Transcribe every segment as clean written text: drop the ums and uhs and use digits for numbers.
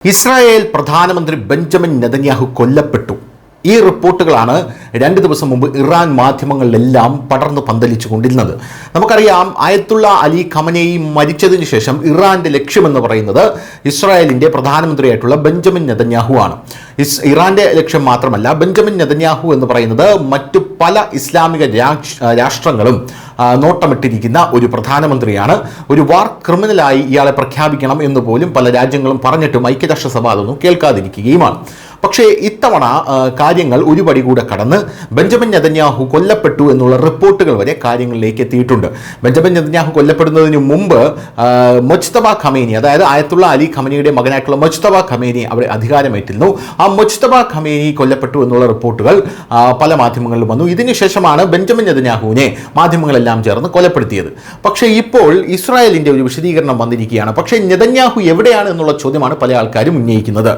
Israel പ്രധാനമന്ത്രി Benjamin Netanyahu കൊല്ലപ്പെട്ടു. ഈ റിപ്പോർട്ടുകളാണ് 2 ദിവസം മുമ്പ് ഇറാൻ മാധ്യമങ്ങളിലെല്ലാം പടർന്നു പന്തലിച്ചു കൊണ്ടിരുന്നത്. നമുക്കറിയാം, അയത്തുള്ള അലി ഖമനേയി മരിച്ചതിന് ശേഷം ഇറാന്റെ ലക്ഷ്യമെന്ന് പറയുന്നത് ഇസ്രായേലിന്റെ പ്രധാനമന്ത്രിയായിട്ടുള്ള ബെഞ്ചമിൻ നെതന്യാഹു ആണ്. ഇറാന്റെ ലക്ഷ്യം മാത്രമല്ല, ബെഞ്ചമിൻ നെതന്യാഹു എന്ന് പറയുന്നത് മറ്റു പല ഇസ്ലാമിക രാഷ്ട്രങ്ങളും നോട്ടമിട്ടിരിക്കുന്ന ഒരു പ്രധാനമന്ത്രിയാണ്. ഒരു വാർ ക്രിമിനലായി ഇയാളെ പ്രഖ്യാപിക്കണം എന്ന് പോലും പല രാജ്യങ്ങളും പറഞ്ഞിട്ടും ഐക്യരാഷ്ട്രസഭ അതൊന്നും കേൾക്കാതിരിക്കുകയുമാണ്. പക്ഷേ ഇത്തവണ കാര്യങ്ങൾ ഒരു പടി കൂടെ കടന്ന് ബെഞ്ചമിൻ നെതന്യാഹു കൊല്ലപ്പെട്ടു എന്നുള്ള റിപ്പോർട്ടുകൾ വരെ കാര്യങ്ങളിലേക്ക് എത്തിയിട്ടുണ്ട്. ബെഞ്ചമിൻ നെതന്യാഹു കൊല്ലപ്പെടുന്നതിന് മുമ്പ് മുജ്തബ ഖമേനി, അതായത് അയത്തുള്ള അലി ഖമനിയുടെ മകനായിട്ടുള്ള മുജ്തബ ഖമേനി അവിടെ അധികാരമേറ്റിരുന്നു. ആ മുജ്തബ ഖമേനി കൊല്ലപ്പെട്ടു എന്നുള്ള റിപ്പോർട്ടുകൾ പല മാധ്യമങ്ങളിലും വന്നു. ഇതിനുശേഷമാണ് ബെഞ്ചമിൻ നെതന്യാഹുവിനെ മാധ്യമങ്ങളെല്ലാം ചേർന്ന് കൊലപ്പെടുത്തിയത്. പക്ഷേ ഇപ്പോൾ ഇസ്രായേലിന്റെ ഒരു വിശദീകരണം വന്നിരിക്കുകയാണ്. പക്ഷേ നെതന്യാഹു എവിടെയാണ് എന്നുള്ള ചോദ്യമാണ് പല ആൾക്കാരും ഉന്നയിക്കുന്നത്.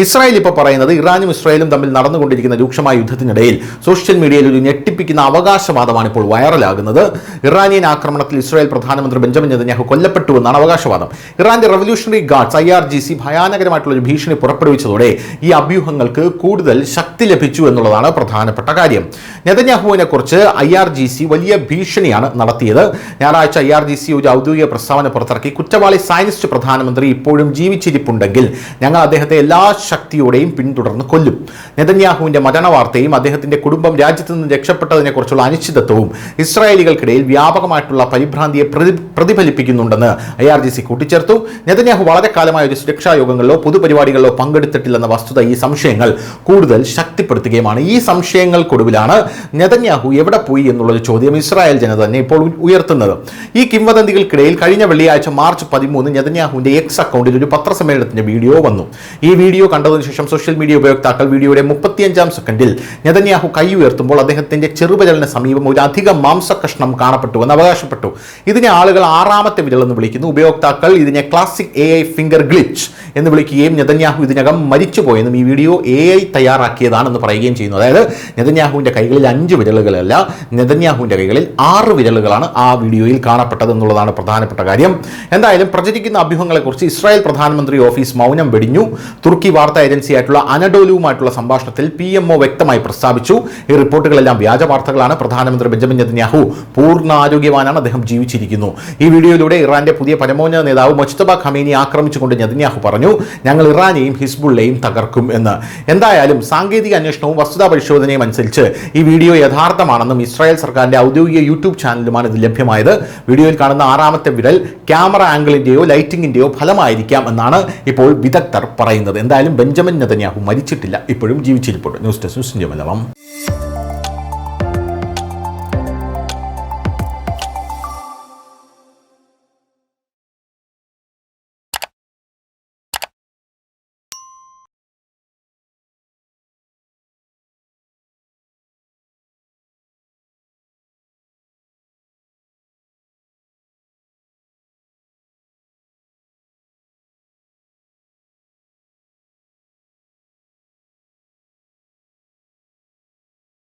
ഇസ്രായേൽ ഇപ്പോൾ പറയുന്നത് ഇറാനും ഇസ്രായേലും തമ്മിൽ നടന്നുകൊണ്ടിരിക്കുന്ന രൂക്ഷമായ യുദ്ധത്തിനിടയിൽ സോഷ്യൽ മീഡിയയിൽ ഒരു ഞെട്ടിപ്പിക്കുന്ന അവകാശവാദമാണ് ഇപ്പോൾ വൈറലാകുന്നത്. ഇറാനിയൻ ആക്രമണത്തിൽ ഇസ്രായേൽ പ്രധാനമന്ത്രി ബെഞ്ചമിൻ നെതന്യാഹു കൊല്ലപ്പെട്ടു എന്നാണ് അവകാശവാദം. ഇറാന്റെ റവല്യൂഷണറി ഗാർഡ്സ് IRGC ഭയാനകരമായിട്ടുള്ള ഒരു ഭീഷണി പുറപ്പെടുവിച്ചതോടെ ഈ അഭ്യൂഹങ്ങൾക്ക് കൂടുതൽ ശക്തി ലഭിച്ചു എന്നുള്ളതാണ് പ്രധാനപ്പെട്ട കാര്യം. നെതന്യാഹുവിനെ കുറിച്ച് IRGC വലിയ ഭീഷണിയാണ് നടത്തിയത്. ഞായറാഴ്ച IRGC ഒരു ഔദ്യോഗിക പ്രസ്താവന പുറത്തിറക്കി. കുറ്റവാളി സയനിസ്റ്റ് പ്രധാനമന്ത്രി ഇപ്പോഴും ജീവിച്ചിരിപ്പുണ്ടെങ്കിൽ ഞങ്ങൾ അദ്ദേഹത്തെ എല്ലാ ശക്തിയോടെയും തുടർന്ന് കൊല്ലും. നെതന്യാഹുവിന്റെ മരണവാർത്തയും അദ്ദേഹത്തിന്റെ കുടുംബം രാജ്യത്ത് നിന്ന് രക്ഷപ്പെട്ടതിനെക്കുറിച്ചുള്ള അനിശ്ചിതത്വവും ഇസ്രായേലികൾക്കിടയിൽ വ്യാപകമായിട്ടുള്ള പരിഭ്രാന്തിയെ പ്രതിഫലിപ്പിക്കുന്നുണ്ടെന്ന് IRGC കൂട്ടിച്ചേർത്തു. നെതന്യാഹു വളരെ കാലമായ ഒരു സുരക്ഷാ യോഗങ്ങളിലോ പൊതുപരിപാടികളിലോ പങ്കെടുത്തിട്ടില്ലെന്ന വസ്തുത ഈ സംശയങ്ങൾ കൂടുതൽ ശക്തിപ്പെടുത്തുകയുമാണ്. ഈ സംശയങ്ങൾക്കൊടുവിലാണ് നെതന്യാഹു എവിടെ പോയി എന്നുള്ളൊരു ചോദ്യം ഇസ്രായേൽ ജനത തന്നെ ഇപ്പോൾ ഉയർത്തുന്നത്. ഈ കിംവദന്തികൾക്കിടയിൽ കഴിഞ്ഞ വെള്ളിയാഴ്ച മാർച്ച് 13 നെതന്യാഹുവിന്റെ എക്സ് അക്കൗണ്ടിൽ ഒരു പത്രസമ്മേളനത്തിന്റെ വീഡിയോ വന്നു. ഈ വീഡിയോ കണ്ടതിനു ശേഷം സോഷ്യൽ മീഡിയ ഉപയോക്താക്കൾ വീഡിയോയുടെ 35-ാം സെക്കൻഡിൽ നെതന്യാഹു കൈ ഉയർത്തുമ്പോൾ അദ്ദേഹത്തിന്റെ ചെറുവിരലിന് സമീപം ഒരു അധിക മാംസകഷ്ണം കാണപ്പെട്ടു എന്ന് അവകാശപ്പെട്ടു. ഇതിനെ ആളുകൾ 6ാമത്തെ വിരൽ എന്ന് വിളിക്കുന്നു. ഉപയോക്താക്കൾ ഇതിനെ ക്ലാസിക് AI ഫിംഗർ ഗ്ലിച്ച് എന്ന് വിളിക്കുകയും നെതന്യാഹു ഇതിനകം മരിച്ചുപോയെന്നും ഈ വീഡിയോ AI തയ്യാറാക്കിയതാണെന്ന് പറയുകയും ചെയ്യുന്നു. അതായത് നെതന്യാഹുവിന്റെ കൈകളിൽ 5 വിരലുകളല്ല, നെതന്യാഹുവിന്റെ കൈകളിൽ 6 വിരലുകളാണ് ആ വീഡിയോയിൽ കാണപ്പെട്ടത് എന്നുള്ളതാണ് പ്രധാനപ്പെട്ട കാര്യം. എന്തായാലും പ്രചരിക്കുന്ന അഭ്യൂഹങ്ങളെക്കുറിച്ച് ഇസ്രായേൽ പ്രധാനമന്ത്രി ഓഫീസ് മൗനം വെടിഞ്ഞു. തുർക്കി വാർത്താ ഏജൻസിയായിട്ടുള്ള അനഡോലുവുമായിട്ടുള്ള സംഭാഷണത്തിൽ PMO വ്യക്തമായി പ്രസ്താവിച്ചു, ഈ റിപ്പോർട്ടുകളെല്ലാം വ്യാജ വാർത്തകളാണ്. പ്രധാനമന്ത്രി ബെഞ്ചമിൻ നെതന്യാഹു പൂർണ്ണ ആരോഗ്യവാനാണ്, അദ്ദേഹം ജീവിച്ചിരിക്കുന്നു. ഈ വീഡിയോയിലൂടെ ഇറാന്റെ പുതിയ പരമോന്നത നേതാവ് മുജ്തബ ഖമേനി ആക്രമിച്ചുകൊണ്ട് നെതന്യാഹു പറഞ്ഞു, ഞങ്ങൾ ഇറാനെയും ഹിസ്ബുള്ളയും തകർക്കും എന്ന്. എന്തായാലും സാങ്കേതിക അന്വേഷണവും വസ്തുതാ പരിശോധനയും അനുസരിച്ച് ഈ വീഡിയോ യഥാർത്ഥമാണെന്നും ഇസ്രായേൽ സർക്കാരിന്റെ ഔദ്യോഗിക യൂട്യൂബ് ചാനലുമാണ് ഇത് ലഭ്യമായത്. വീഡിയോയിൽ കാണുന്ന 6ാമത്തെ വിരൽ ക്യാമറ ആംഗിളിന്റെയോ ലൈറ്റിംഗിന്റെയോ ഫലമായിരിക്കാം എന്നാണ് ഇപ്പോൾ വിദഗ്ധർ പറയുന്നത്. എന്തായാലും ബെഞ്ചമിൻ നെതന്യാഹു മരിച്ചിട്ടില്ല, ഇപ്പോഴും ജീവിച്ചിരിപ്പുണ്ട്. News desk news India Malayalam.